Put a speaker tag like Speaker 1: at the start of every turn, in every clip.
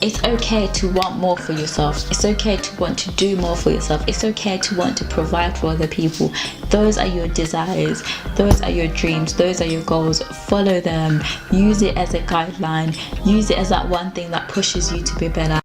Speaker 1: It's okay to want more for yourself. It's okay to want to do more for yourself. It's okay to want to provide for other people. Those are your desires. Those are your dreams. Those are your goals. Follow them. Use it as a guideline. Use it as that one thing that pushes you to be better.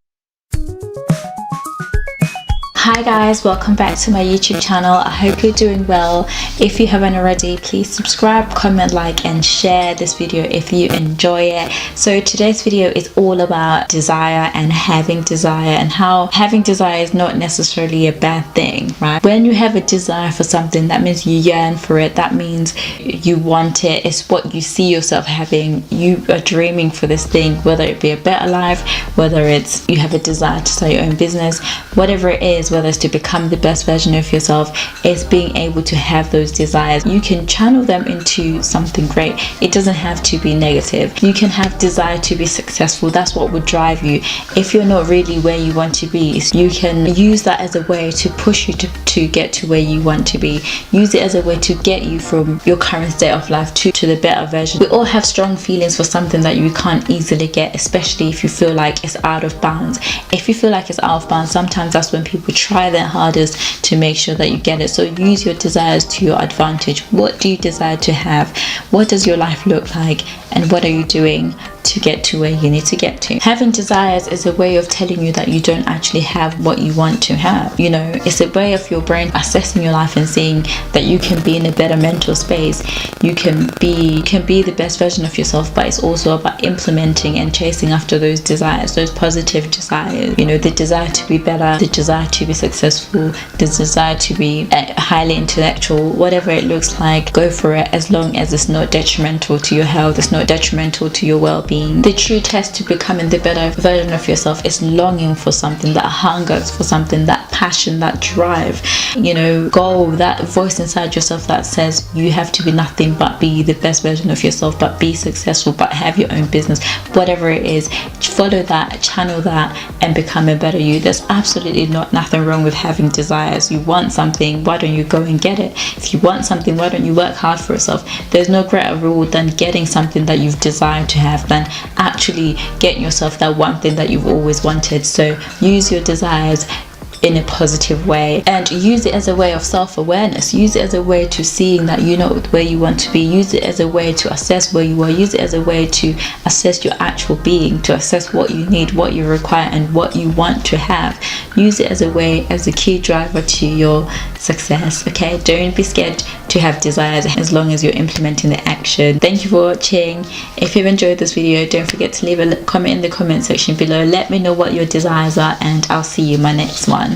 Speaker 1: Hi guys, welcome back to my YouTube channel. I hope you're doing well. If you haven't already, please subscribe, comment, like and share this video if you enjoy it. So today's video is all about desire and having desire, and how having desire is not necessarily a bad thing, right? When you have a desire for something, that means you yearn for it. That means you want it. It's what you see yourself having. You are dreaming for this thing, whether it be a better life, whether it's you have a desire to start your own business, whatever it is, whether it's to become the best version of yourself, is being able to have those desires. You can channel them into something great. It doesn't have to be negative. You can have desire to be successful. That's what would drive you. If you're not really where you want to be, you can use that as a way to push you to get to where you want to be. Use it as a way to get you from your current state of life to the better version. We all have strong feelings for something that you can't easily get, especially if you feel like it's out of bounds. If you feel like it's out of bounds, sometimes that's when people try their hardest to make sure that you get it. So use your desires to your advantage. What do you desire to have? What does your life look like? And what are you doing to get to where you need to get to? Having desires is a way of telling you that you don't actually have what you want to have. You know, it's a way of your brain assessing your life and seeing that you can be in a better mental space. You can be the best version of yourself, but it's also about implementing and chasing after those desires, those positive desires. You know, the desire to be better, the desire to be successful, the desire to be highly intellectual, whatever it looks like, go for it, as long as it's not detrimental to your health, it's not detrimental to your well-being. The true test to becoming the better version of yourself is longing for something, that hunger for something, that passion, that drive, you know, goal, that voice inside yourself that says you have to be nothing but be the best version of yourself, but be successful, but have your own business. Whatever it is, follow that, channel that, and become a better you. There's absolutely nothing wrong with having desires. You want something, why don't you go and get it? If you want something, why don't you work hard for yourself? There's no greater reward than getting something that you've desired to have, than actually getting yourself that one thing that you've always wanted. So use your desires in a positive way, and use it as a way of self-awareness. Use it as a way to seeing that you know where you want to be. Use it as a way to assess where you are. Use it as a way to assess your actual being, to assess what you need, what you require, and what you want to have. Use it as a way, as a key driver to your success. Okay, don't be scared to have desires, as long as you're implementing the action. Thank you for watching. If you've enjoyed this video, don't forget to leave a comment in the comment section below. Let me know what your desires are, and I'll see you in my next one.